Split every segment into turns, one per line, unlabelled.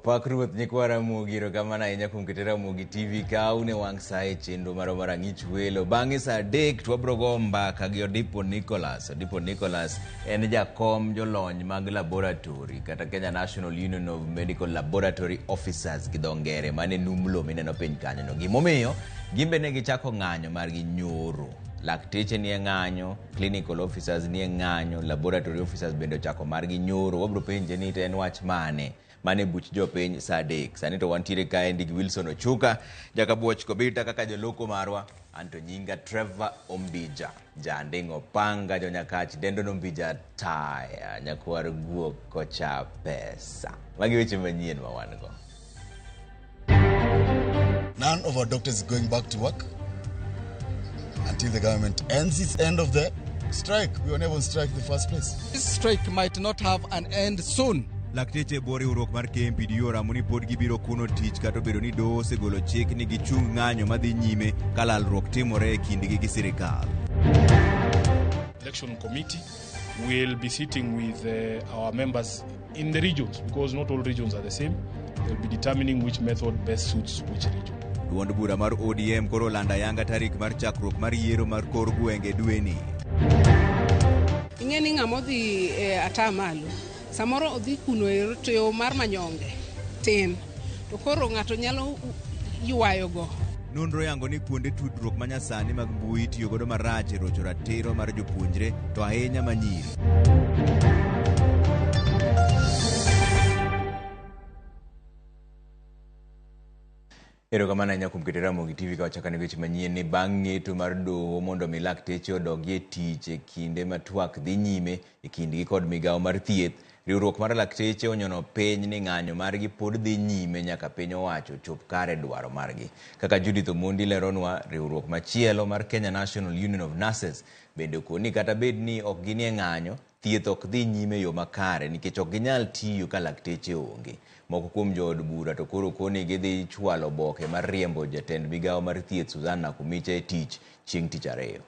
Opak ruoth nyikwa Ramogi kamana inya kumkete RamogiTV kaune wang sae chenro mar AngichWelo. Bang'e saa 3 twabrogo mbaka gi Odipo Nicholas. Odipo Nicholas en jakom jolony mag laboratory kata Kenya National Union of Medical Laboratory Officers gi dho ngere mane numlo mineno piny kanyo no. Gimomiyo gimbe ne gichako ng'anyo margi nyoro. Lakteche ni ng'anyo, clinical officers ni ng'anyo, laboratory officers bende ochako margi nyoro. Wabro penje ni en wach mane buch jopiny saa 3. Sani to wantiere kae ndi Wilson Ochuka, jakabuoch kobita kaka joloko marwa, anto nyinga Trevor Ombija, jandingo panga jonyakach dendo Ombija taya, nyakwar guok kocha pesa. Magi weche manyien ma wan go.
None of our doctors is going back to work until the government ends its end of the strike. We were never on strike in the first place.
This strike might not have an end soon.
Lakteche bori urok mar KMPDO ramoni pod gibiro kuno tich kato bedo ni do segolo chik ni gichung ng'anyo madhi nyime kalalruok timore e kindgi gi sirikal.
Election committee will be sitting with our members in the regions because not all regions are the same. They'll be determining which method best suits which region.
Duond bura mar ODM koro landa yanga tarik mar chakruok mar yiero mar kor gwenge dweni.
Ing'eni ng'amodhi atamalo. Samoro odhi kuno yo mar manyonge tin to koro ng'ato nyalo ywayo go.
Nonro yango ni kuonde tudruok manyasani mag mbui tiyo godo marach e rocho ratiro mar jopuonjre to ahinya manyiri.
Ero kamana inya kumkete RamogiTV ka wachakane weche manyien ni bang' ng'eto mar doho mondo mi lakteche odogie tich e kinde ma twak dhi nyime e kindgi kod migawo mar thieth. Riwruok mar lakteche onyono piny ni ng'anyo margi pod dhi nyime nyaka piny owacho chop kare dwaro margi. Kaka Judith Omondi leronwa, riwruok machielo mar Kenya National Union of Nurses bende koni kata bed ni ok ginie ng'anyo, thieth ok dhi nyime yo makare nikech ok ginyal tiyo ka lakteche onge. Moko kuom jood bura to koro koni gidhi chwalo boke mar riembo jatend migawo mar thieth Susanna Kumicha e tich chieng' tich ariyo.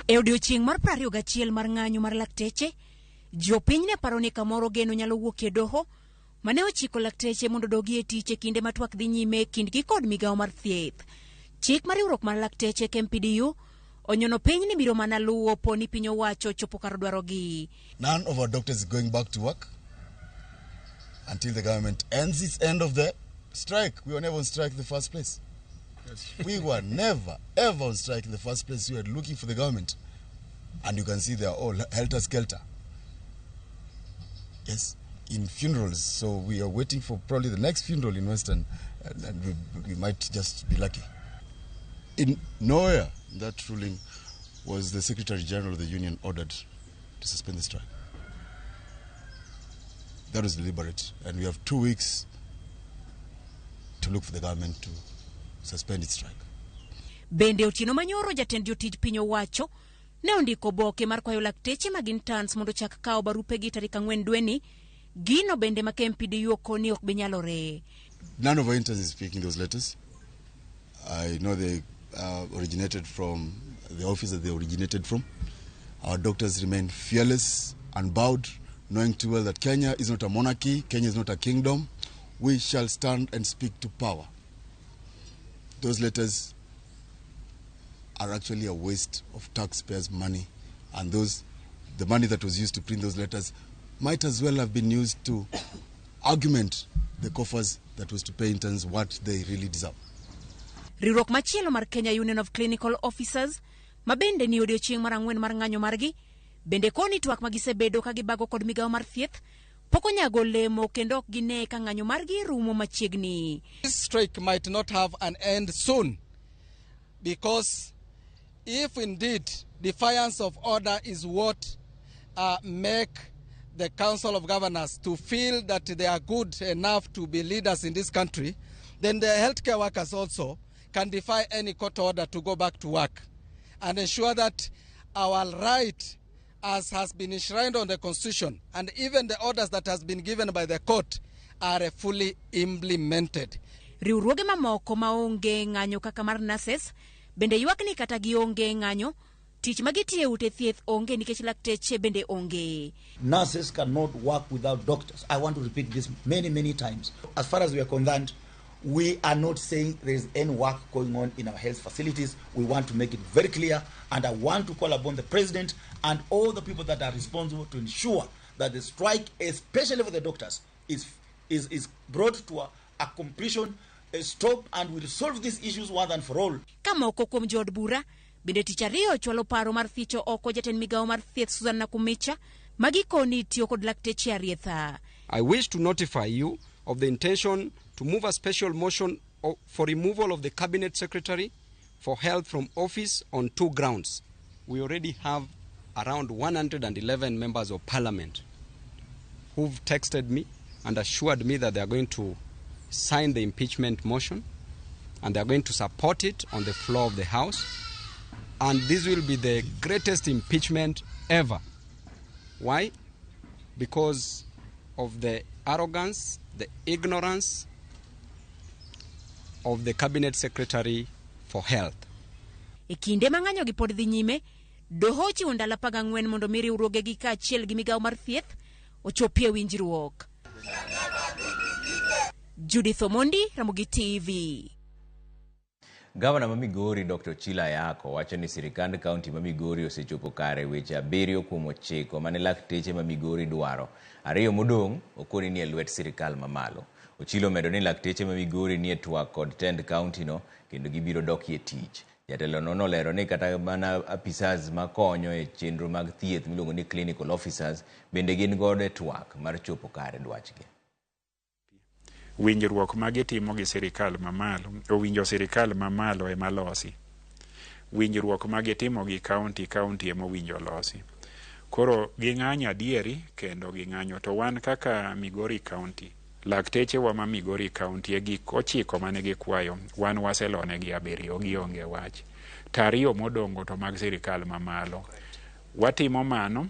E odiochieng' mar 21 mar ng'anyo mar lakteche, jopiny ne paro ni kamoro geno nyalo wuok e doho mane ochiko lakteche mondo dogi e tich e kinde ma twak dhi nyime kindgi kod migawo mar thieth. Chik mar riwruok mar lakteche KMPDO onyono piny ni biro mana luwo poni piny owacho chopo kar dwarogi.
None of our doctors is going back to work until the government ends its end of the strike. We were never on strike in the first place. We were never, ever on strike in the first place. We were looking for the government. And you can see they are all helter-skelter. Yes, in funerals. So we are waiting for probably the next funeral in Western. And we might just be lucky. In nowhere in that ruling was the Secretary General of the Union ordered to suspend the strike. That was deliberate. And we have 2 weeks to look for the government to suspend its strike.
Bende Otieno Manyoro jatend jotij piny owacho ne ondiko boke mar kwayo lakteche mag interns mondo chak kawo barupe gi tarik 4 dweni. Gino bende ma KMPDO koni ok binyalore.
None of our interns is speaking those letters. I know they originated from the office that they originated from. Our doctors remain fearless, unbowed, knowing too well that Kenya is not a monarchy, Kenya is not a kingdom. We shall stand and speak to power. Those letters are actually a waste of taxpayers' money, and the money that was used to print those letters might as well have been used to augment the coffers that was to pay interns what they really deserve.
Riwruok machielo mar Kenya Union of Clinical Officers mabende ni odiochieng' mar 4 mar ng'anyo margi bende koni twak magisebedo ka gibago kod migawo mar thieth poko nyago lemo kendo ok gine ka ng'anyo margi rumo machiegni.
This strike might not have an end soon because if indeed defiance of order is what make the Council of Governors to feel that they are good enough to be leaders in this country, then the healthcare workers also can defy any court order to go back to work and ensure that our right as has been enshrined on the Constitution and even the orders that has been given by the court are fully implemented.
Riwruoge mamoko maonge ng'anyo kaka mar nurses bende ywak ni kata gionge ng'anyo tich magitiye ute thieth onge nikech lakteche bende onge.
Nurses cannot work without doctors. I want to repeat this many times. As far as we are concerned, we are not saying there is any work going on in our health facilities. We want to make it very clear, and I want to call upon the President and all the people that are responsible to ensure that the strike, especially for the doctors, is brought to a completion, a stop, and we resolve these issues once and for all.
Kamoko kuom jod bura bende tich ariyo chwalo paro mar thicho oko jatend migawo mar thieth Susan Nakumicha magikoni tiyo kod lakteche arietha.
I wish to notify you of the intention to move a special motion for removal of the Cabinet Secretary for Health from office on 2 grounds. We already have around 111 members of Parliament who've texted me and assured me that they are going to sign the impeachment motion and they are going to support it on the floor of the House. And this will be the greatest impeachment ever. Why? Because of the arrogance, the ignorance of the Cabinet Secretary for Health.
E kinde mang'anyo gi pod dhi nyime, doho chiwo ndalo 14 mondo mi riwruogegi kaachiel gi migawo mar thieth ochopie winjruok. Judith Omondi, Ramogi TV.
Gavana ma Migori Dr. Chila Yako wacho ni sirikand kaunti ma Migori osechopo kare weche 7 kuom 9 mane lakteche ma Migori dwaro. 2 modong' okoni ni e lwet sirikal mamalo. Ochilo medo ni lakteche ma Migori ni e twak kod tend kaunti no kendo gibiro dokie tich. Jatelo no nolero ni kata mana apisas makonyo e chenro mag thieth miluongo ni clinical officers bende gin gode twak mar chopo kare dwachgi.
Winjruok magitimo gi sirikal mamalo, owinjo sirikal mamalo ema losi. Winjruok magitimo gi kaunti ema owinjo losi. Koro ging'anyo adieri kendo ging'anyo to wan kaka Migori County. Lakteche wa ma Migori County e gik 9 mane gikwayo, wan waselone gi 7 gionge wach. Tariyo modongo to mag sirikal mamalo. Watimo mano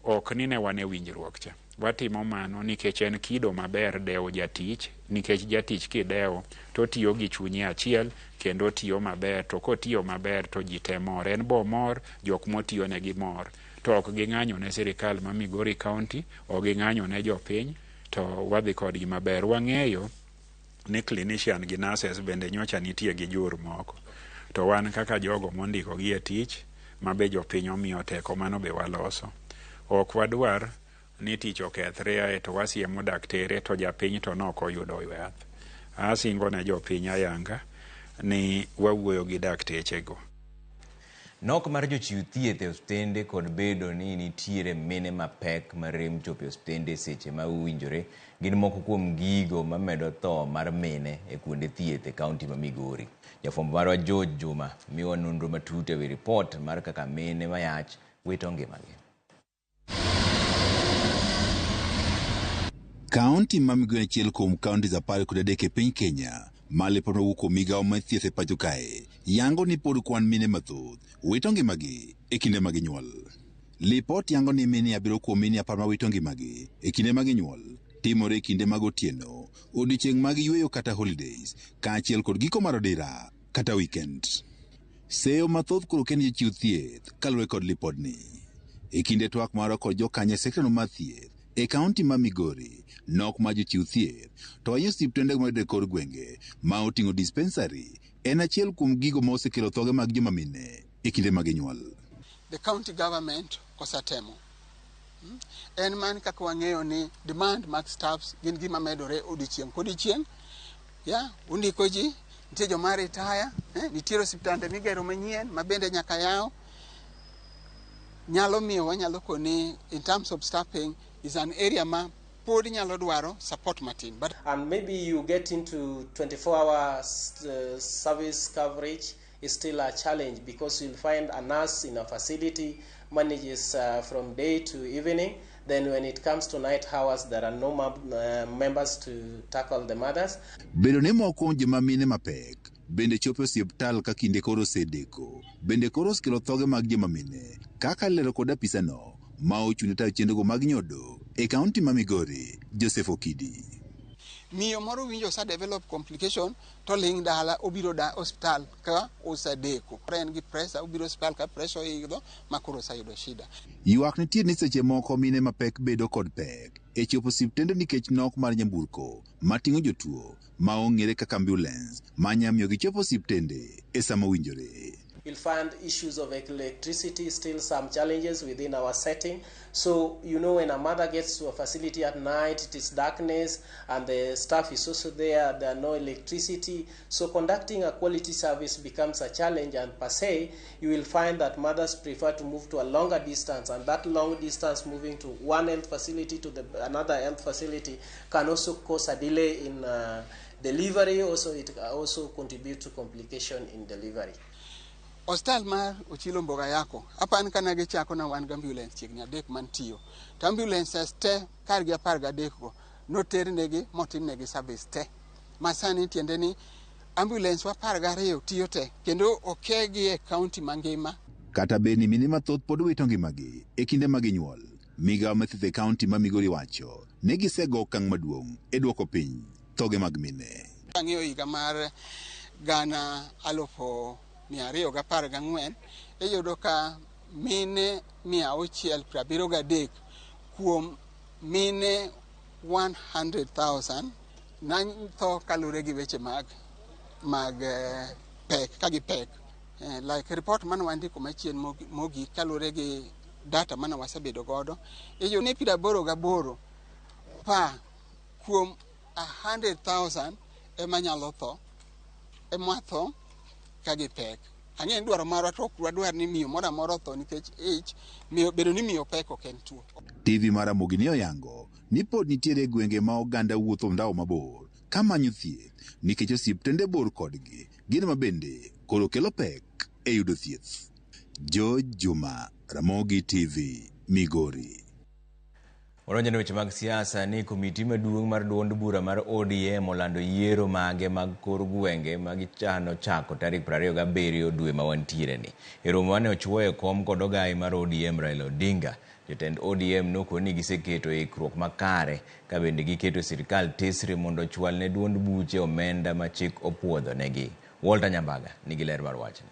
ok ni ne wane winjruok cha. Watimo mano nikech en kido maber dewo jatich, nikech jatich kidewo to tiyo gi chunye achiel kendo tiyo maber, to kotiyo maber to ji te mor, en bo mor, jok motiyo ne gi mor. To ok ging'anyo ne sirikal ma Migori County, ok ging'anyo ne jopiny, to wadhi kodgi maber. Wang'eyo ni clinician gi nurses bende nyocha nitie gi jur moko. To wan kaka jogo mondiko gi e tich, mabe jopiny omiyo teko mano be waloso. Ok wadwar ni tich okethre to wasiemo daktere to japiny to noko yudo yath. Asingo ne jopiny ayanga ni wawuoyo gi daktechego.
Nok mar jochiw thieth e ostende kod bedo ni nitiere mene mapek marem chopo e ostende seche ma uwinjore gin moko kuom gigo mamedo tho mar mene e kuonde thieth e kaunti ma Migori. Jafwambo marwa George Juma miwa nonro matut ewi report mar kaka mene mayach wito ngimagi.
Kaunti ma Migori achiel kuom kaunti 13 e piny Kenya malipono wuko migawo mar thieth e pacho kae yango ni pod kwan mine mathoth wito ngimagi e kinde mag nyuol. Lipot yango ni mine 7 kuom mine 10 ma wito ngimagi e kinde mag nyuol timore e kinde mag otieno, odiechieng' mag yweyo kata holidays, kaachiel kod giko mar odira kata weekend. Seyo mathoth koro ken jochiw thieth kaluwore kod lipodni. E kinde twak maro kod jokanye sekretariat mar thieth e kaunti ma Migori nok ma jochiw thieth to wanyo osiptende mag kor gwenge ma oting'o dispensary en achiel kuom gigo ma osekelo thoge mag joma mine e kinde mag nyuol.
The county government osatemo. En man kaka wang'eyo ni demand mag staffs gin gima medore odiechieng' kodiechieng'. Undiko ji, nitie joma retire, nitiere osiptande migero manyien ma bende nyaka yaw. Nyalo miyo wanyalo koni in terms of staffing is an area ma pod nyalo dwaro support matin.
And maybe you get into 24-hour service coverage is still a challenge because you'll find a nurse in a facility manages from day to evening. Then when it comes to night hours, there are no members to tackle the mothers.
Bedo ne moko joma mine mapek bende chopo osiptal ka kinde koro sedeko. Bende koro skelo thoge mag joma mine kaka lero kod apisano ma ochunita chendogo mag nyodo e kaunti ma Migori, Joseph Okidi.
miyo moro winjo sa develop complication to ling dala obiro da hospital ka osadeko en gi pressure obiro hospital ka pressure oidho makoro sayudo shida.
Ywak nitie ni seche moko mine mapek bedo kod pek e chopo osiptende nikech nok mar nyamburko mating'o jotuo ma ong'ere kaka ambulance manyamiyo gichopo osiptende e sama winjore.
You'll find issues of electricity, still some challenges within our setting. So, you know, when a mother gets to a facility at night, it is darkness and the staff is also there are no electricity. So conducting a quality service becomes a challenge, and per se, you will find that mothers prefer to move to a longer distance, and that long distance moving to one health facility to another health facility can also cause a delay in delivery. Also, it also contribute to complication in delivery.
Hostal mar Ochilo Mboga yako apan kana ge chako na wan ambulance chiegni adek mantiyo to ambulances te kar gi 13 go noternegi motimnegi service te masani tiende ni ambulance wa 12 tiyo te kendo okegi e county mangima.
Kata beni mine mathoth pod wito ngimagi e kinde mag nyuol, migawo mathieth e kaunti ma Migori wacho ne gisego okang' maduong' e duoko piny thoge mag mine.
Ang'eyo higa mar gana 214 iyudo ka mine 673 kuom mine 100,000 natho kalure gi weche mag pek kagi pek. Like report man wandiko machien mogi kalure gi data mana wasebedo godo iyudo ni 88 pa kuom 100,000 emanyalo tho ematho kagi pek. Ang'e dwaro marwa to dwar ni miyo mora moro tho nikech miyo bedo ni miyo pek ok en tuo.
TV mar Ramogi ne oyango ni pod nitiere gwenge ma oganda wuotho ndao mabor ka manyo thieth nikech osiptende bor kodgi gin ma bende koro kelo pek e yudo thieth. George Juma, Ramogi TV, Migori.
Oronjone weche mag siasa ni komiti maduong' mar duond bura mar ODM olando yiero mage mag kor gwenge magichano chako tarik 27 dwe ma wantiere ni. E romo mane ochuoye kom kod ogai mar ODM Raila Odinga, jotend ODM nokoni giseketo ikruok makare ka bende giketo sirikal tesre mondo ochwal ne duond buche omenda ma chik opuodho negi. Walter Nyambaga nigi ler mar wachni.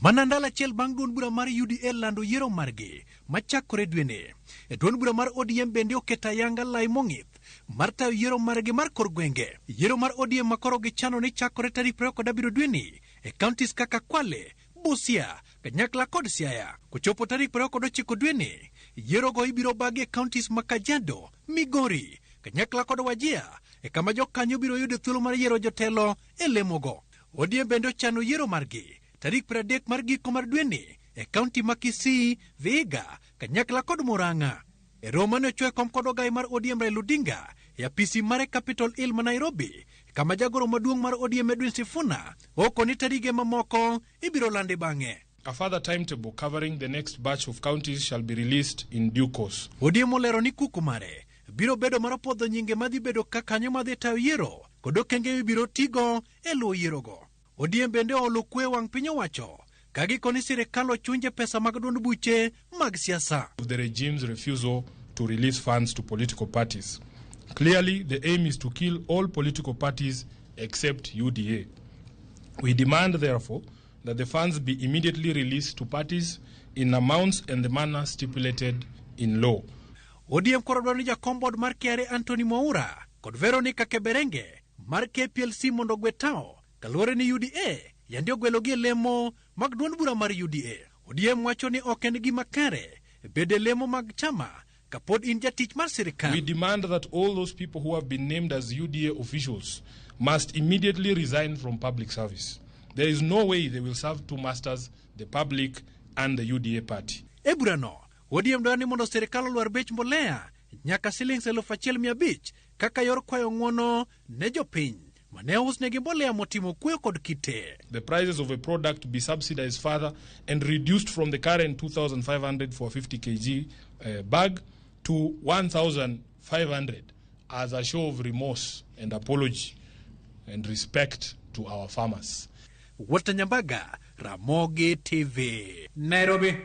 Manandala chiel bang' duond bura mar UDL lando yiero margi machakore dwene. E duond bura mar ODM bende oketa yanga lai mong'ith mar tayo yiero margi mar kor gwenge. Yiero mar ODM makoro gichano ni chakore tarik 27 dweni e counties kaka Kwale, Busia, Kanyakla kod Siaya. Kuchopo tarik 29 dweni, yiero go ibiro bagi e counties ma Kajiado, Migori, Kanyakla kod Wajir, e kama jokanyo biro yudo thuolo mar yiero jotelo e lemogo. ODM bende ochano yiero margi tarik 30 mar giko mar dweni e kaunti ma Kisii, Vihiga, Kanyakla kod Murang'a. E romo ne ochwe kom kod ogai mar ODM Raila Odinga e apisi mare Capitol Hill ma Nairobi, kama jagoro maduong' mar ODM Edwin Sifuna okoni tarige mamoko ibiro lande bang'e.
A further timetable covering the next batch of counties shall be released in due course.
ODM olero ni kuku mare biro bedo mar podho nyinge madhi bedo kakanyo madhi tayo yiero kod okenge biro tigo e luwo yierogo. ODM bende olo kwe wang' piny owacho kagi koni sirikal ochunje pesa mag duond buche mag siasa.
The regime's refusal to release funds to political parties. Clearly, the aim is to kill all political parties except UDA. We demand, therefore, that the funds be immediately released to parties in amounts and the manner stipulated in law.
ODM koro dwaro ni jakom board mar KRA Anthony Mwaura kod Veronica Keberenge mar KPLC mondo gwe tao kaluwore ni UDA yandi ogwelogi e lemo mag duond bura mar UDA. ODM wacho ni ok en gima kare bede lemo mag chama kapod in jatich mar sirikal.
We demand that all those people who have been named as UDA officials must immediately resign from public service. There is no way they will serve two masters, the public and the UDA party.
E burano, ODM dwaro ni mondo sirikal olwar bech mbolea nyaka shillings 1,500 kaka yor kwayo ng'wono ne jopiny.
The prices of a product be subsidized further and reduced from the current 2,500 for 50 kg bag to 1,500 as a show of remorse and apology and respect to our farmers.
Walter Nyambaga, Ramogi TV, Nairobi.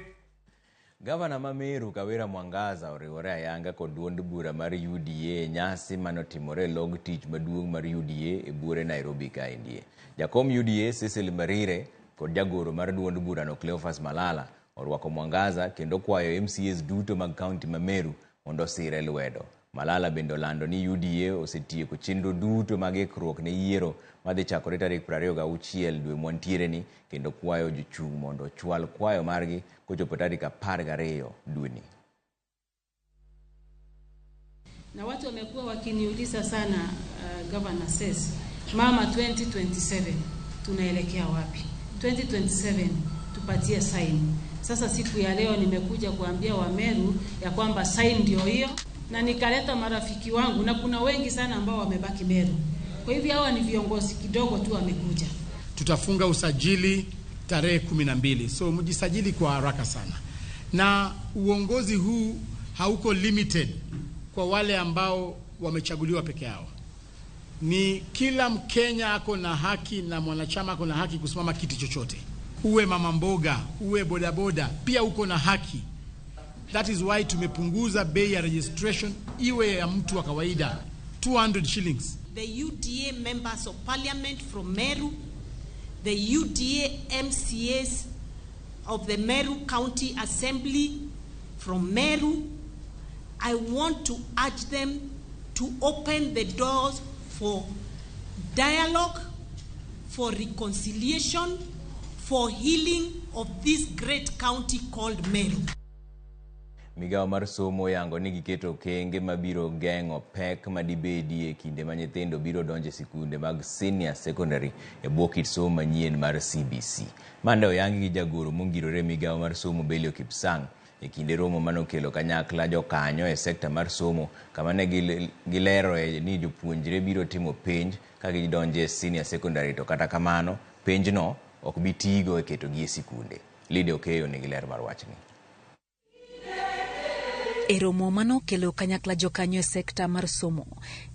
Gavana ma Meru Kawira Mwangaza oriwore ayanga kod duond bura mar UDA nyasi manotimore log tich maduong' mar UDA e bure Nairobi kaendie. Jakom UDA Cecil Marire kod jagoro mar duond bura no Cleophas Malala orwako Mwangaza kendo kwayo MCAs duto mag kaunti ma Meru mondo sire lwedo. Malala bendo lando ni UDA osetieko chenro duto mag ikruok ne yiero madhi chakore tarik 26 dwe mwantiere ni kendo kwayo jochung' mondo chwal kwayo margi kochopo tarik 12 dweni.
Na watu wamekuwa wakiniuliza sana Governor says, mama 2027 tunaelekea wapi? 2027 tupatie sign. Sasa siku ya leo nimekuja kuambia Wameru ya kwamba sign ndio hiyo, na nikaleta marafiki wangu na kuna wengi sana ambao wamebaki Meru. Kwa hivyo hawa ni viongozi kidogo tu wamekuja.
Tutafunga usajili tarehe 12. So mjisajili kwa haraka sana. Na uongozi huu hauko limited kwa wale ambao wamechaguliwa peke yao. Ni kila Mkenya ako na haki na mwanachama ako na haki kusimama kiti chochote. Uwe mama mboga, uwe bodaboda, pia uko na haki. That is why tumepunguza bei ya registration iwe ya mtu wa kawaida 200 shillings.
The UDA members of parliament from Meru, the UDA MCAs of the Meru County Assembly from Meru, I want to urge them to open the doors for dialogue, for reconciliation, for healing of this great county called Meru.
Migao mar somo yango ni giketo kenge mabiro geng'o pek madibedi e kinde ma nyithindo biro donje sikunde mag senior secondary e bwo kit somo manyien mar CBC. Mande oyangi gi jagoro mongirore migao mar somo Belio Kipsang e kinde romo manokelo kanyakla jokanyo e sekta mar somo kama ne gilero ni jopuonjre biro timo penj ka gidonje senior secondary, to kata kamano penjno ok bitigo e keto gi e sikunde. Lide Okeyo ni giler mar wachni.
E romo mano kelo kanyakla jokanyo e sekta mar somo,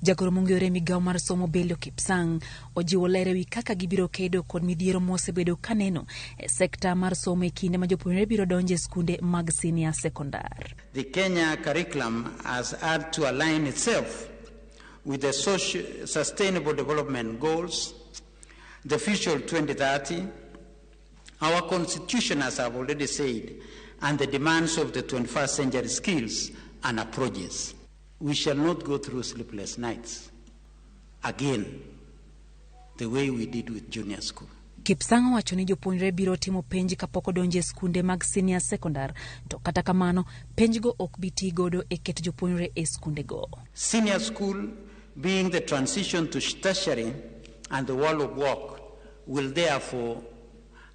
jagoro mongirore migao mar somo Belio Kipsang ojiwo lero wi kaka gibiro kedo kod midhiero mosebedo kaneno e sekta mar somo e kinde ma jopuonjre biro donje skunde mag senior secondary.
The Kenya curriculum has had to align itself with the sustainable development goals, the Vision 2030, our constitution, as I've already said, and the demands of the 21st century skills and approaches. We shall not go through sleepless nights again, the way we did with junior school.
Kipsang wacho ni jopuonjre biro timo penj kapok donje skunde mag senior secondary, to kata kamano penjgo ok biti godo e ket jopuonjre e skunde go.
Senior school being the transition to tertiary and the world of work will therefore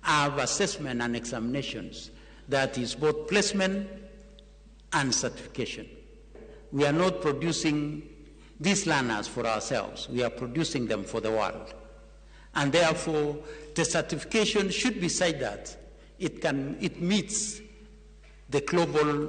have assessment and examinations that is both placement and certification. We are not producing these learners for ourselves. We are producing them for the world. And therefore, the certification should be such that it meets the global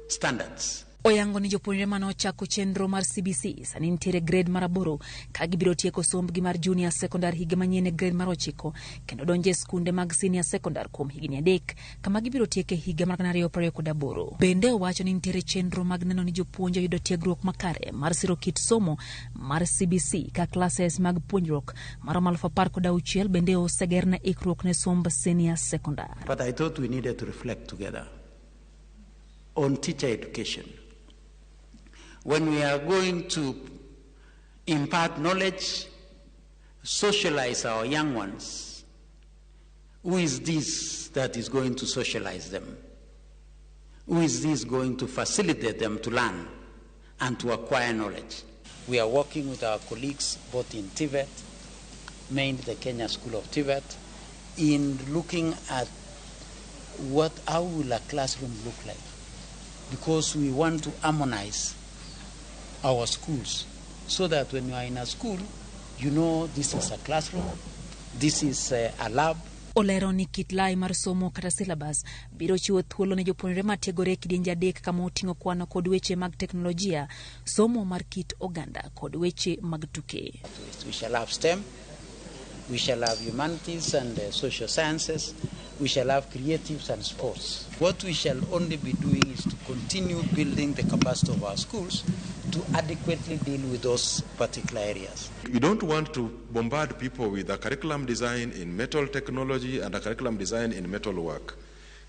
standards.
Oyango ni jopuonjre mano chako chenro mar CBC sani nitiere grade mar 8 ka gibiro tieko sombgi mar junior secondary higa manyien e grade mar 9 kendo donje skunde mag senior secondary kuom higni 3 kama gibiro tieke higa mar 2028. Bende owacho ni nitiere chenro mag neno ni jopuonje yudo tiegruok makare mar siro kit somo mar CBC ka classes mag puonjruok mar 2016 bende oseger na ikruok ne somb senior secondary.
But I thought we needed to reflect together on teacher education. When we are going to impart knowledge, socialize our young ones, who is this that is going to socialize them? Who is this going to facilitate them to learn and to acquire knowledge? We are working with our colleagues both in TVET, mainly the Kenya School of TVET, in looking at how will a classroom look like, because we want to harmonize our schools so that when you are in a school, you know this is a classroom, this is a lab.
Olero ni kit lai mar somo kata syllabus biro chiwo thuolo ne jopuonjre matiegore kidienje 3 kama oting'o kwano kod weche mag teknolojia, somo mar kit oganda kod weche mag tuke.
We shall have STEM, we shall have humanities and social sciences, we shall have creatives and sports. What we shall only be doing is to continue building the capacity of our schools to adequately deal with those particular areas.
You don't want to bombard people with a curriculum design in metal technology and a curriculum design in metal work.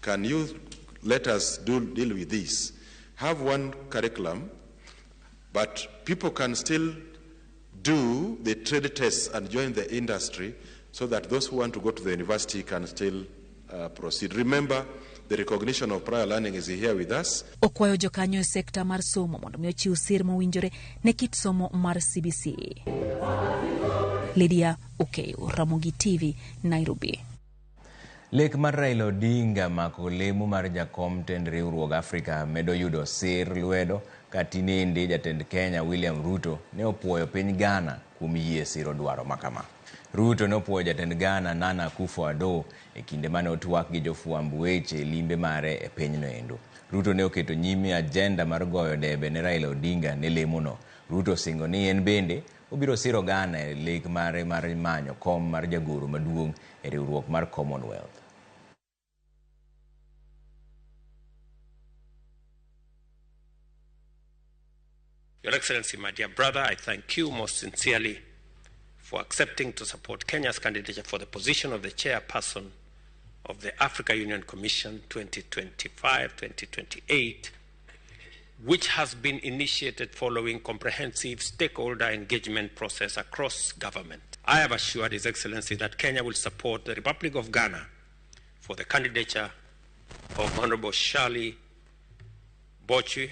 Can you let us deal with this? Have one curriculum, but people can still do the trade tests and join the industry so that those who want to go to the university can still proceed. Remember, the recognition of prior learning is here with us.
Okwayo jokanyo e sekta mar somo mondo mi ochiw sir mowinjore ne kit somo mar CBC. Lydia Okeyo, Ramogi TV, Nairobi.
Lek mar Raila Odinga mako lemo mar jakom tend riwruog Afrika medo yudo sir lwedo katinende jatend Kenya William Ruto ne opuoyo piny Ghana kuom yie siro dwaro makama. Ruto ne opuoyo jatend Ghana Nana Akufo-Addo e kinde mane otwak gi jofwamb weche limbe mare e pinyno endo. Ruto ne oketo nyime agenda mar goyo debe ne Raila Odinga ne lemono. Ruto singo ni en bende obiro siro Ghana e lek mare mar manyo kom mar jagoro maduong' e riwruok mar Commonwealth.
Your Excellency, my dear brother, I thank you most sincerely for accepting to support Kenya's candidature for the position of the chairperson of the Africa Union Commission 2025-2028, which has been initiated following comprehensive stakeholder engagement process across government. I have assured His Excellency that Kenya will support the Republic of Ghana for the candidature of Honorable Shirley Bochwe,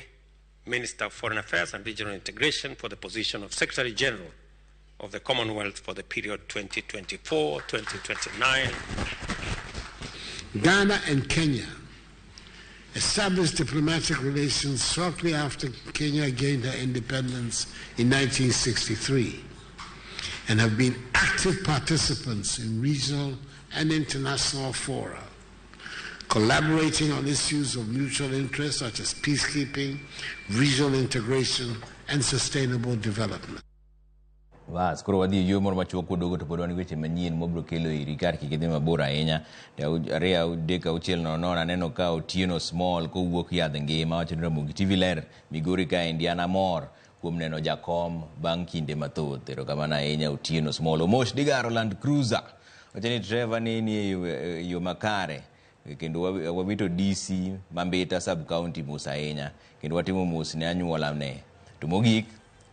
Minister of Foreign Affairs and Regional Integration, for the position of Secretary General of the Commonwealth for the period 2024-2029.
Ghana and Kenya established diplomatic relations shortly after Kenya gained her independence in 1963 and have been active participants in regional and international fora, collaborating on issues of mutual interest such as peacekeeping, regional integration, and sustainable development.
Vas, koro wadhi yo moro machuok kodogo to podwani weche manyien mobro kelo iri kar kikidhi mabor ahinya. Aria deka uchiel nono aneno ka Otieno Small kowuok Yadh Ngima wacho ni Ramogi TV ler Migori ka Indiana mor kuom neno jakom bang' kinde mathoth. Erokamano ahinya Otieno Small. Omosh Digaro Land Cruiser wacho ni driver ni yo makare kendo wabito DC Mambita sub county mos ahinya kendo watimo mos ne anyuola ne. To mogik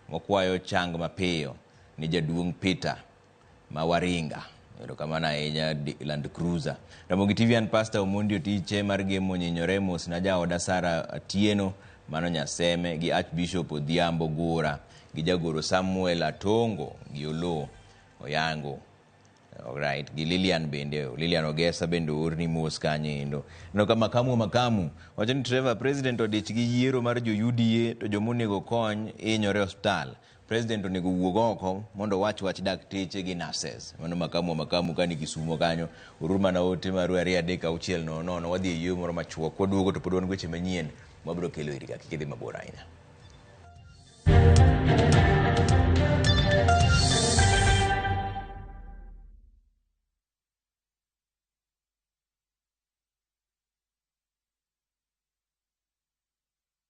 wakwayo chang mapiyo ni jaduong' Peter Mawaringa. Erokamano ahinya Land Cruiser. Ramogi TV and Pastor Omondi Otiche mar gemo nyinyore mos na jaoda Sara Atieno mano Nyaseme gi Archbishop Odhiambo Gora gi jagoro Samuel Atongo gi Olo Oyango. Alright, gi Lilian bende, Lilian Ogesa bende urni mos kanye endo. No kama makamu, wacho ni Trevor President odich gi yiero mar jo UDA to jomonego kony inyore hospital. President onego wuog oko mondo wach dakteche gi nurses. Mano makamu kani Kisumo kanyo, uruma na ote maru 2-3-6 wadhi e yiero moro machuok koduogo to podwan weche manyien mabro kelo iri ka kidhi mabor ahinya.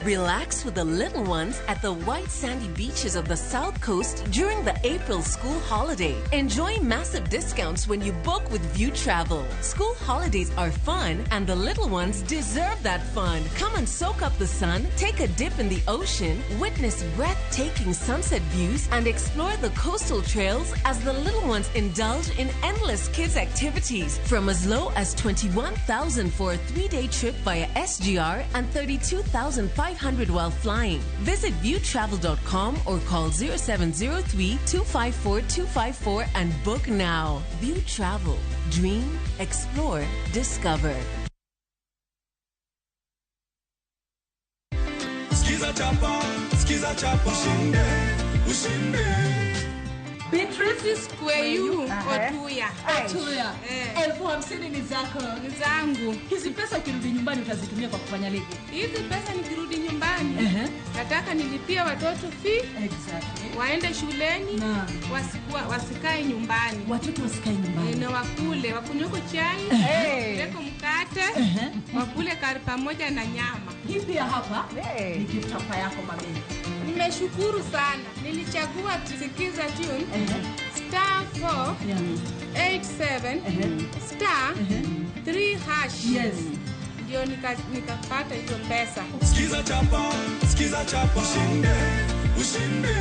Relax with the little ones at the white sandy beaches of the South Coast during the April school holiday. Enjoy massive discounts when you book with View Travel. School holidays are fun and the little ones deserve that fun. Come and soak up the sun, take a dip in the ocean, witness breathtaking sunset views, and explore the coastal trails as the little ones indulge in endless kids activities from as low as $21,000 for a 3-day trip via SGR and $32,500 while flying. Visit viewtravel.com or call 0703-254-254 and book now. View Travel. Dream, explore, discover.
Beatrice
This kweyu Otuya.
Otuya. 50,000 ni zako.
Ni zangu.
Hizi pesa ukirudi nyumbani utazitumia kwa kufanya nini?
Hizi pesa nikirudi nyumbani nataka nilipie watoto fee.
Exactly.
Waende shuleni na wasikae nyumbani.
Watoto wasikae nyumbani.
Na wakule, wakunywe chai, leko mkate, wakule kari pamoja na nyama.
Hii pia hapa ni gift hapa yako mami.
Nimeshukuru sana. Nilichagua tusikiza tune *4 87 *3 hash.
Yes.
Ndio nikapata hizo pesa.
Sikiza chapa, ushinde, ushinde.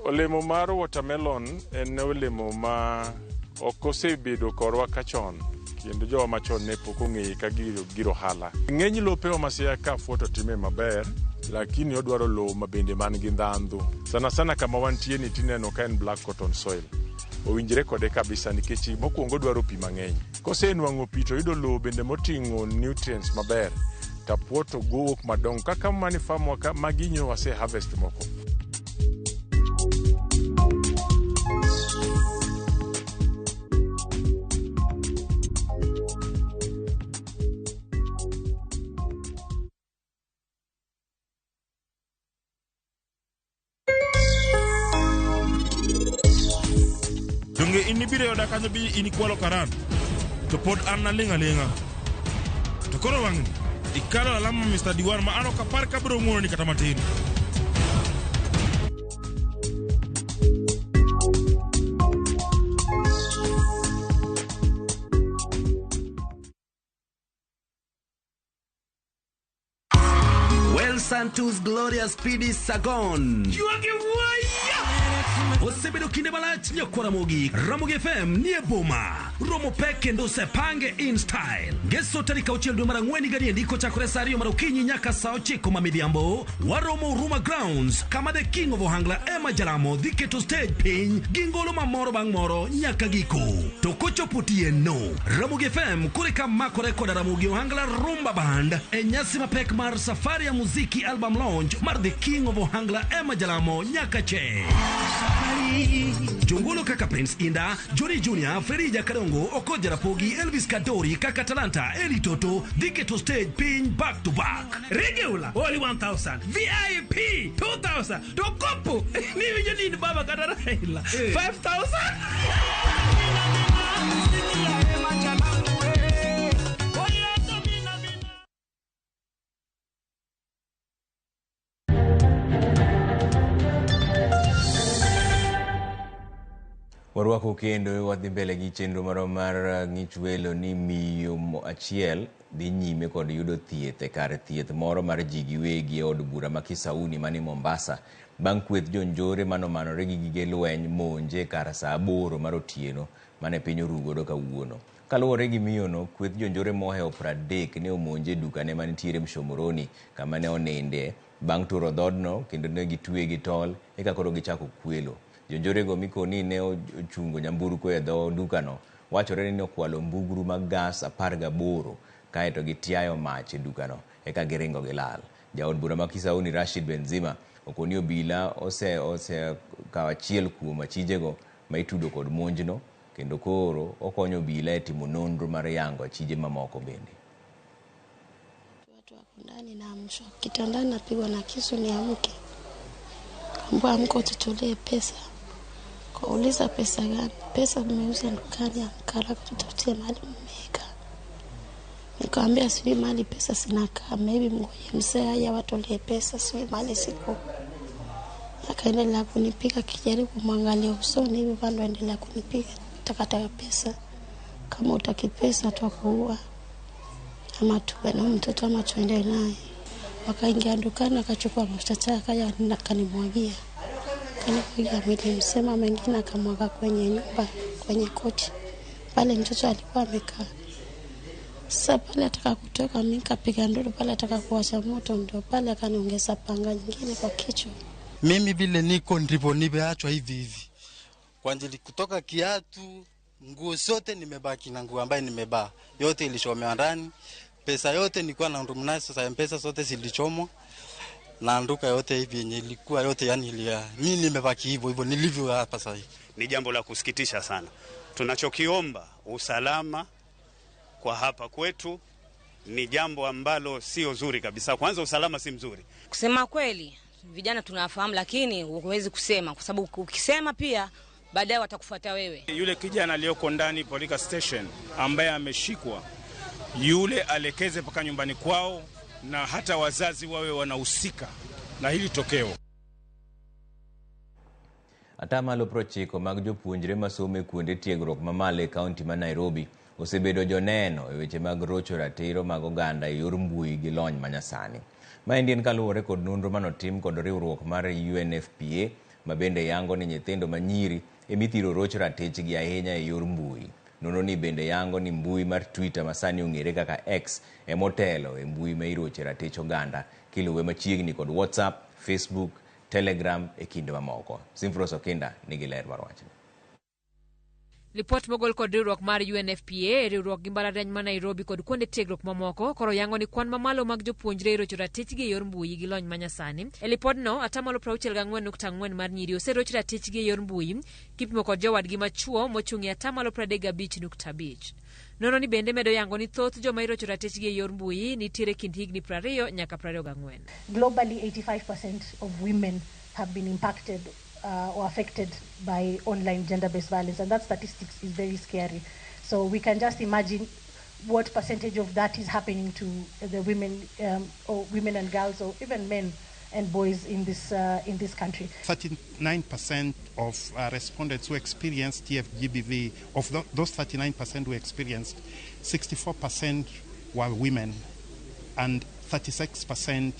Olemo mar watermelon en olemo ma okosebedo korwa kachon kendo jowa machon ne pok ong'eye ka giro hala. Ng'eny lopewa masia ka foto time maber, lakini odwaro lowo mabende man gi ndhandhu. Sana kama wantie ni tineno ka en black cotton soil. Owinjire kode kabisa nikech mokwongo dwaro pi mang'eny. Kosenwang'o pi to yudo lowo bende moting'o nutrients maber. Tapuoto gowok madongo kaka mani farm ka maginyo wase harvest moko.
Donge inibire yoda kanyo bi inikwalo karan. To pod anna linga. To koro wang'ni ikalo alama Mr. Diwan ma ano kapar kabro ng'uono ni kata matin.
Well Santos Glorious PD Sagon. Osebedo kinde malach nyakwa Ramogi FM nie boma. Romo peke ndo sepange in style. Geso tarika ucheldo mara ng'weni gari ndiko chakore sario mara ukinyi nyaka saa 9 mamidhiambo. Waromo Ruma Grounds kama the king of Ohangla Emma Jalamo dhike to stage piny gingolo mamoro bang moro nyaka giko. Tokocho putie no. Ramogi FM kureka mako rekoda Ramogi Ohangla Rumba Band nyasi mapek mar safari ya muziki album launch mar the king of Ohangla Emma Jalamo nyaka che. Jongolo kaka Prince Inda, Johnny Junior, Fredija Kadongo, Okojara Pogi, Elvis Kadori, Kaka Talanta, Eli Toto, Dike to stage pin back to back. Regular, only 1,000. VIP, 2,000. Tokopo, niwe joni ni baba kadara hila. 5,000.
Warwako kendo wadhi mbele gi chenro mar AngichWelo ni miyo achiel dhi nyime kod yudo thieth e kar thieth moro mar ji giwegi e od bura ma Kisauni mani Mombasa bang' kweth jonjore manomanore gi gige lweny monje kar saa 8 mar otieno mane piny orugodo kawuono. Kaluwore gi miyono, kweth jonjore mohewo 30 ne omonje dukane manitiere Mshomoroni kama ne oninde bang' turo dhodno kendo ne gitwe gi tol eka koro gichako kwelo. Jonjorego mikoni ne ochungo nyamburko e dho dukano wachore ni okwalo mbugru mag gas 18 kaeto gitiayo mach e dukano eka giringo gilal. Jaod bura ma Kisauni Rashid Benzima okoni obila ose kawo achiel kuom achijego ma itudo kod monjno kendo koro okonyo obila e timo nonro mar yango achije mamoko bende.
Watu wako ndani na amshwa kitandani napigwa na kisu niamke. Kaambia amka ututolee pesa. Kauliza pesa gani? Pesa nimeuza dukani Ankara kutafutia mali mmeka. Nikamwambia sijui mali pesa sinakaa, maybe mgoje mzee haya watolee pesa, sijui mali siko. Akaendelea kunipiga kijaribu kumwangalia usoni hivi bado endelea kunipiga takataka pesa. Kama utaki pesa tutakuua. Ama tuwe na mtoto ama tuende naye. Wakaingia dukani akachukua mafuta akaja akanimwagia. Kanimwagia mwili msema mengine akamwaga kwenye nyumba kwenye koti. Pale mtoto alikuwa amekaa. Sasa pale ataka kutoka mimi nikapiga nduru pale ataka kuwasha moto ndio pale akaniongeza panga nyingine kwa kichwa.
Mimi vile niko ndivyo nimeachwa hivi. Kwa ajili kutoka kiatu
Nguo zote nimebaki na nguo ambayo nimebaa. Yote ilichomewa ndani. Pesa yote nilikuwa na ndumna sasa pesa zote zilichomwa. Na nduka yote hivi yenye ilikuwa yote yani mimi nimebaki hivyo nilivyo hapa sasa.
Ni jambo la kusikitisha sana. Tunachokiomba usalama kwa hapa kwetu ni jambo ambalo sio zuri kabisa. Kwanza usalama si mzuri.
Kusema kweli, vijana tunafahamu lakini huwezi kusema kwa sababu ukisema pia baadaye watakufuata wewe.
Yule kijana aliyoko ndani Polika Station ambaye ameshikwa, yule alekeze paka nyumbani kwao na hata wazazi wawe wanahusika na hili tokeo.
Atamalo prochiko mag jopuonjre masome kuonde tiegruok mamalo e kaunti ma Nairobi osebedo joneno e weche mag rocho ratiro mag oganda e yor mbui gi lony manyasani. Maendi en kaluwore kod nonro manotim kod riwruok mar UNFPA ma bende yango ni nyithindo manyiri emithiro rocho ratechgi ahinya e yor mbui. Nono ni bende yango ni mbui mar Twitter masani ong'ere kaka X emotelo e mbui ma iroche ratech oganda kiluwe machiegni kod WhatsApp, Facebook, Telegram e kinde mamoko. Simfros Okinda nigi ler mar wachni.
Lipot mogol kod riwruok mar UNFPA, riwruok gi mbalariany ma Nairobi kod kuonde tiegruok mamoko koro yango ni kwan mamalo mag jopuonjre rocho ratechgi e yor mbui gi lony manyasani. E lipodno atamalo 64.4 mar nyiri oserocho ratechgi e yor mbui kipimo kod jowadgi machuo mochung'e atamalo 35.5. Nono ni bende medo yango ni thoth joma irocho ratechgi e yor mbui nitiere kind higni 20 nyaka 24.
Globally, 85% of women have been impacted or affected by online gender-based violence, and that statistics is very scary. So we can just imagine what percentage of that is happening to the women or women and girls or even men and boys in this country.
39% of respondents who experienced TFGBV, of those 39% who experienced, 64% were women and 36%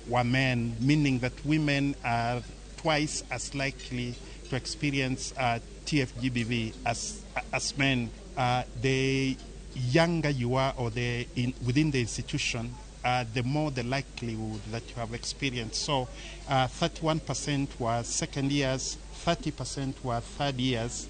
were men, meaning that women are twice as likely to experience TFGBV as men. The younger you are or within the institution, the more the likelihood that you have experienced. So 31% were second years, 30% were third years,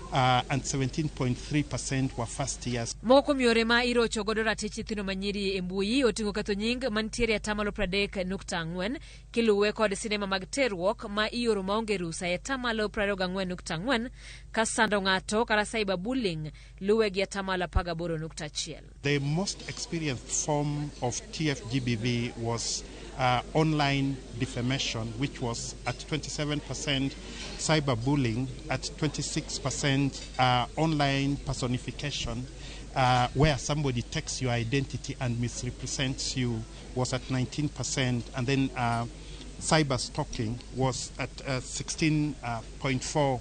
and 17.3% were first years.
Moko miore ma irocho godo ratech nyithindo manyiri e mbui oting'o ketho nying mantiere atamalo 30.4 kiluwe kod sinema mag terruok ma ioro maonge rusa e atamalo 24.4 ka sando ng'ato kata cyberbullying luwe gi atamalo 18.1.
The most experienced form of TFGBV was online defamation, which was at 27%, cyberbullying at 26%, online personification, where somebody takes your identity and misrepresents you, was at 19%, and then cyber stalking was at 16.4%.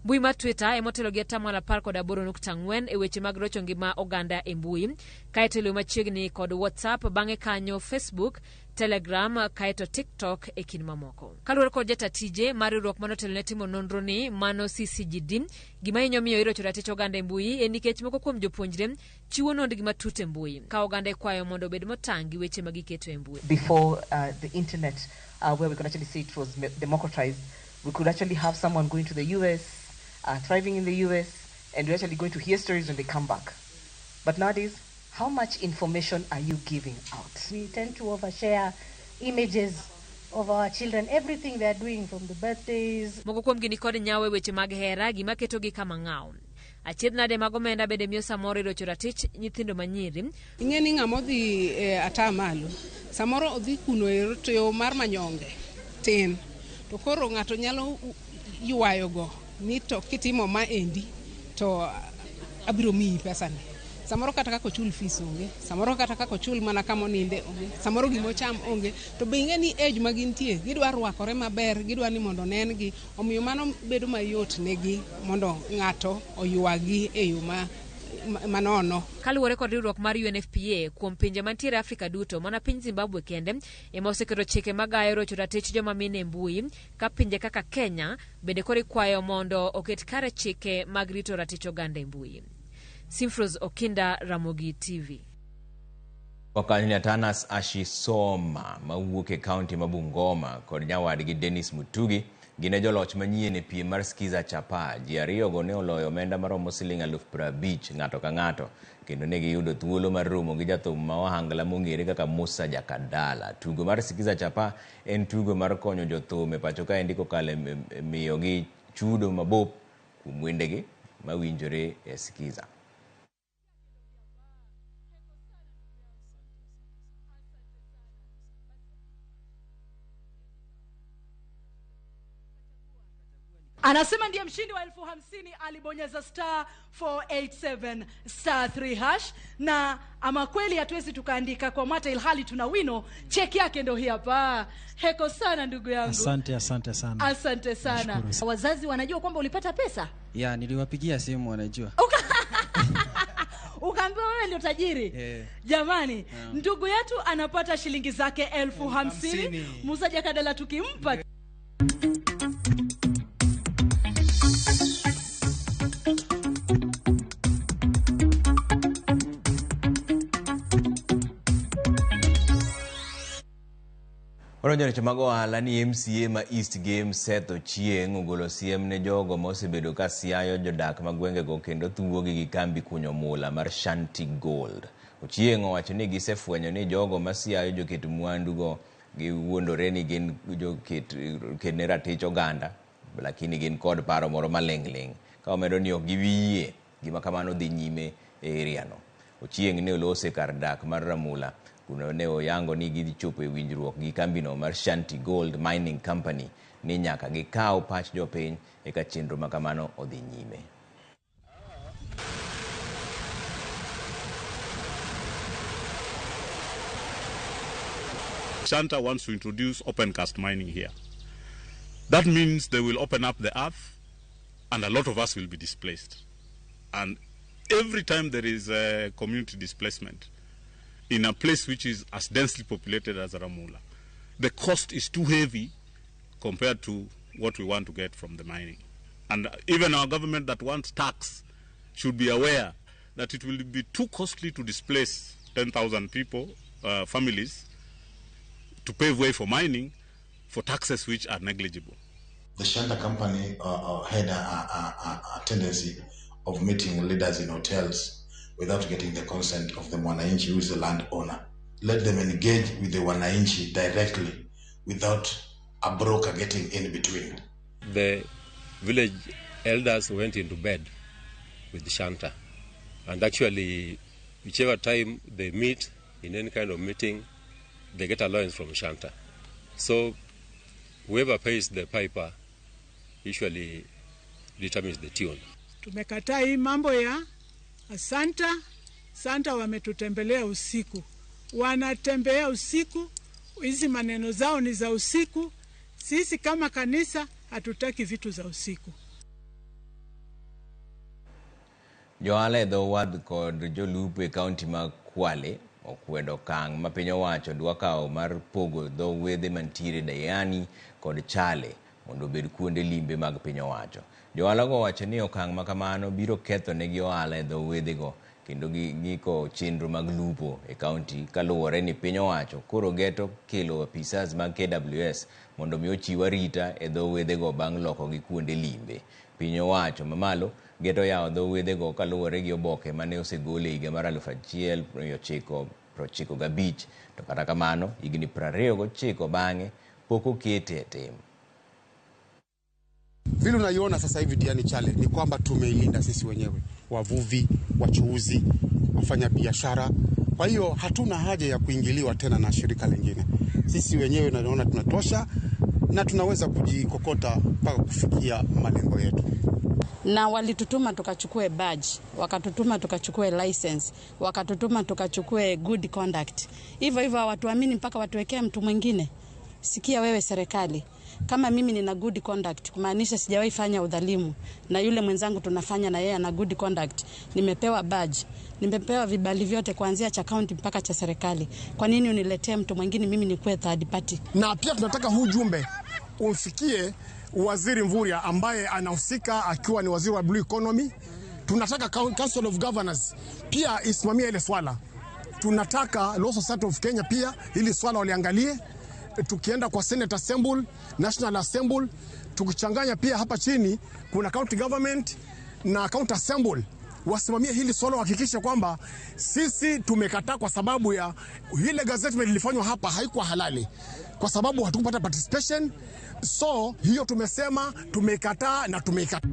Mbui ma Twitter emotelo gi atamalo 18.4 e weche mag rocho ngima oganda e mbui, kaeto luwe machiegni kod WhatsApp, bang'e kanyo Facebook, Telegram, kaeto TikTok e kin mamoko. Kaluwore kod jatatije mar riwruok manotelo ne timo nonro ni mano CCGD, gima hinyo miyo irocho ratech oganda e mbui en nikech moko kuom jopuonjre chiwo nondgi matut e mbui ka oganda kwayo mondo obed motang' gi weche magiketo e mbui.
Before the internet, where we could actually see it was democratized, we could actually have someone going to the US, thriving in the US, and we're actually going to hear stories when they come back. But nowadays, how much information are you giving out?
We tend to overshare images of our children, everything they're doing from the birthdays.
Moko kuom gini kod nyawe weche mag hera gima keto gi kama ng'aw. Achiedh nade mag omenda bede miyo samoro irocho ratich nyithindo manyiri.
Ing'e ni ng'ama odhi atamalo, samoro odhi kuno e yo mar manyonge tin. To koro ng'ato nyalo yuayo go ni to kitimo ma endi to abiro miyi pesa ni. Samoro kata kako chul fees onge, samoro kata kako chul mana kama oninde onge, samoro gimo cham onge, to be ing'e ni age ma gintie, gidwa rwakore maber, gidwa ni mondo nen gi, omiyo mano bedo mayot negi mondo ng'ato oyuagi e yo manono.
Kaluwore kod riwruok mar UNFPA kuom pinje mantiere Afrika duto, mana piny Zimbabwe kende ema oseketo chike magayo rocho ratech joma mine e mbui, ka pinje kaka Kenya bende koro ikwayo mondo oket kare chike mag rito ratech oganda e mbui. Simfros Okinda, Ramogi TV.
Wakanyni Atanas Ashisoma mawuok e kaunti ma Bungoma kod nyawadgi Dennis Mutugi Gine joloch manyien e piem mar skiza chapa. Ji ariyo go ne oloyo omenda maromo siling 50,000 ng'ato ka ng'ato. Kendo ne giyudo thuolo mar romo gi jathum ma ohangla mong'ere kaka Musa Jakadala. Tugo mar skiza chapa en tugo mar konyo jothum e pacho ka endi kokalo miyogi chudo mabup kuom wendegi mawinjore e skiza.
Anasema ndiye mshindi wa 50,000, alibonyeza *487 *3#, na ama kweli hatuwezi tukaandika kwa mata ilhali tuna wino. Cheki yake ndio hii hapa. Heko sana ndugu yangu.
Asante sana.
Asante sana. Wazazi wanajua kwamba ulipata pesa?
Ya, niliwapigia simu wanajua.
Ukaambiwa wewe ndio tajiri. Jamani, ndugu yetu anapata shilingi zake 50,000. Musa Jakadala tukimpa.
Oronjone chamago ohala ni MCA ma East Game Seth Ochieng ogolo siem ne jogo mosebedo ka siayo jodak magwenge go kendo thuogi gi kambi kunyo mula mar Shanti Gold. Ochieng owacho ni gisefwenyo ni jogo masiayo joket mwandu go giwuondore ni gin joket ne ratich oganda, lakini gin kod paro moro maling'ling ka omedo ni ok giwiye gima kamano dhi nyime e area no. Ochieng ne olose kar dak mar Ramula kuno ne oyango ni gidhi chopo e winjruok gi kambino mar Shanti Gold Mining Company ni nyaka gikaw pach jopiny eka chenro makamano odhi nyime.
Shanta wants to introduce open cast mining here. That means they will open up the earth and a lot of us will be displaced. And every time there is a community displacement in a place which is as densely populated as Ramula, the cost is too heavy compared to what we want to get from the mining. And even our government that wants tax should be aware that it will be too costly to displace 10,000 people, families, to pave way for mining for taxes which are negligible.
The Shanta company had a tendency of meeting leaders in hotels without getting the consent of the Mwananchi, who is the landowner. Let them engage with the Mwananchi directly without a broker getting in between.
The village elders went into bed with the Shanta, and actually whichever time they meet in any kind of meeting, they get allowance from Shanta. So whoever pays the piper usually determines the tune.
Tumekataa hii mambo ya Santa wametutembelea usiku. Wanatembea usiku, hizi maneno zao ni za usiku. Sisi kama kanisa hatutaki vitu za usiku.
Johala dho wadh kod jolupo e kaunti ma Kwale okwedo kang' ma piny owacho dwa kawo mar pogo dho wedhe mantiere Diani kod Chale mondo obed kuonde limbe mag piny owacho. Johala go wacho ni okang' ma kamano biro ketho negi ohala e dho wedhe go kendo giko chenro mag lupo e kaunti kaluwore ni piny owacho koro geto kelo apisas mag KWS mondo mi ochiw arita e dho wedhe go bang' loko gi kuonde limbe. Piny owacho mamalo geto yawo dho wedhe go kaluwore gi oboke mane osegol e higa mar 1995 to kata kamano higni 29 bang'e pok okete e tim.
Vile unaiona sasa hivi Diani Chale ni kwamba tumeilinda sisi wenyewe, wavuvi, wachuuzi, wafanya biashara. Kwa hiyo hatuna haja ya kuingiliwa tena na shirika lingine. Sisi wenyewe tunaona tunatosha na tunaweza kujikokota mpaka kufikia malengo yetu.
Na walitutuma tukachukue badge, wakatutuma tukachukue license, wakatutuma tukachukue good conduct. Hivyo hawatuamini mpaka watuwekea mtu mwingine. Sikia wewe serikali, kama mimi nina good conduct, kumaanisha sijawahi fanya udhalimu, na yule mwenzangu tunafanya na yeye ana good conduct, nimepewa badge, nimepewa vibali vyote kuanzia cha county mpaka cha serikali. Kwa nini uniletee mtu mwingine mimi nikuwe third party?
Na pia tunataka huu jumbe umfikie Waziri Mvurya ambaye anahusika akiwa ni waziri wa blue economy. Tunataka Council of Governors pia isimamie ile swala. Tunataka Law Society of Kenya pia ili swala waliangalie. Tukienda kwa Senate Assembly, National Assembly, tukichanganya pia hapa chini kuna county government na county assembly wasimamie hili swala, hakikisha kwamba sisi tumekataa kwa sababu ya ile gazeti lilifanywa hapa haikuwa halali kwa sababu hatukupata participation. So hiyo tumesema tumekataa na tumekataa.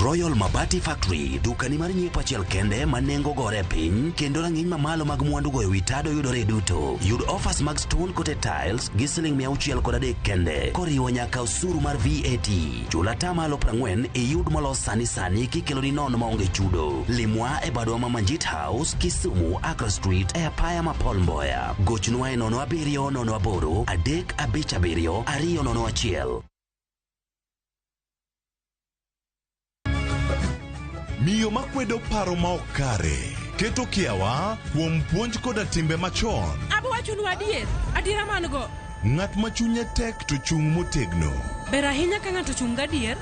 Royal Mabati Factory, dukani mar nyiepo achiel kende manengo gore piny, kendo rang'iny mamalo mag mwandu goyo witado yudore duto. Yud offers mag stone coated tiles gi $603 kende, koriwo nyaka osuru mar VAT. Chula tamalo 40 iyud molos sani kikeloni nono maonge chudo. Limwa e badwa ma Manjit House, Kisumu, Accra Street, e apaya ma Paul Mboya. Gochnwa e 0708 357 201.
Miyo makwedo paro ma okare, keto kiawa kuom puonj koda timbe machon.
Abwachonu adiera mango.
Ng'at ma chunye tek to chung motegno.
Ber ahinya ka ng'ato chung gadier,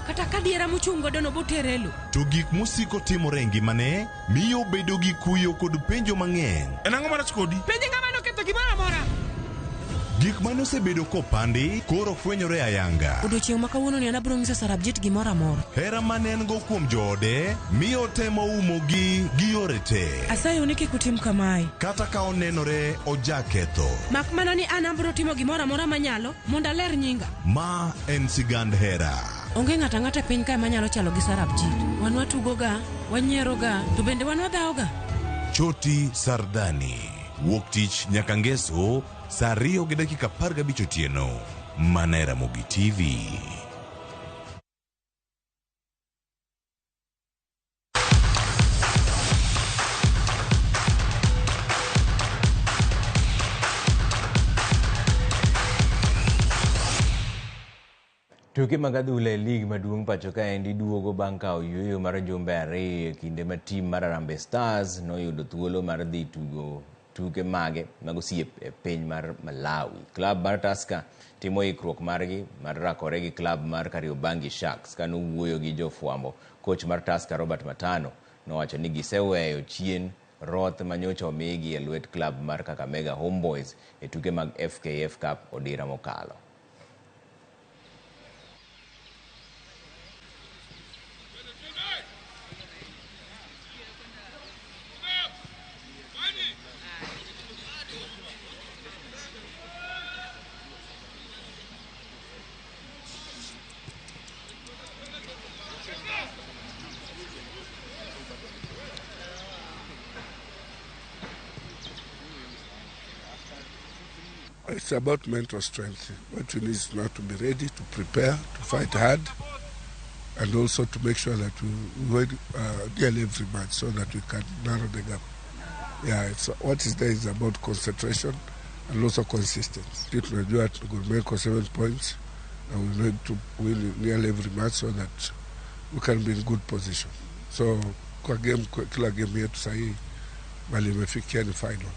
kata ka diera mochung godo no boterelo.
To gik musiko timore e ngimane miyo bedo gi kuyo kod penjo mang'eny.
En ang'o marach kodi? Penjo ng'ama noketho gimoro amora.
Gik mane osebedo kopandi koro fwenyore ayanga.
Odiochieng' ma kawuono ni an abiro nyiso Sarabjit gimoro amora.
Hera mane en go kuom joode miyo temo umogi gi yore te.
Asayo ni kik utim kamae.
Kata ka onenore ojaketho.
Mak mana ni an abiro timo gimoro amora manyalo mondo aler nyinga.
Ma en sigand hera.
Onge ng'ata ng'ata e piny kae manyalo chalo gi Sarabjit. Wan watugoga, wanyieroga, to bende wan wadhaoga.
Choti Sardani, wuok tich nyaka ngeso, saa 2:15 otieno, mana RamogiTV.
Tuke mag adhula e lig maduong' pacho ka endi duogo bang' kao yueyo mar jumbe 2 kinde ma tim mar Harambee Stars noyudo thuolo mar dhi tugo tuke mage mag osiep e piny mar Malawi. Klab mar Tusker timo ikruok margi mar rakore gi klab mar Kariobangi Sharks. Ka nowuoyo gi jofwambo, coach mar Tusker Robert Matano nowacho ni giseweyo chien roth manyocha omigi e lwet klab mar Kakamega Homeboys e tuke mag FKF Cup odira mokalo.
It's about mental strength. What we need is now to be ready, to prepare, to fight hard, and also to make sure that we win nearly every match so that we can narrow the gap. Yeah, what is there is about concentration and also consistency. Tunajua tumemeka 7 points and we need to win nearly every match so that we can be in good position. So kwa kila game yetu sahihi bali imefikia ni final.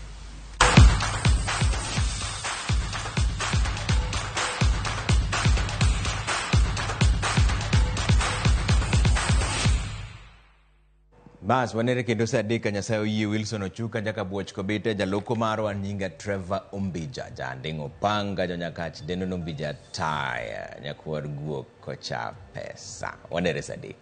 Bas wanere kendo saa 3 Nyasaye oyie Wilson Ochuka nyaka buoch kobite jaloko marwa nyinga Trevor Ombija jandingo panga jonyakach deno Ombija taya nyakwar guok kocha pesa wanere saa 3.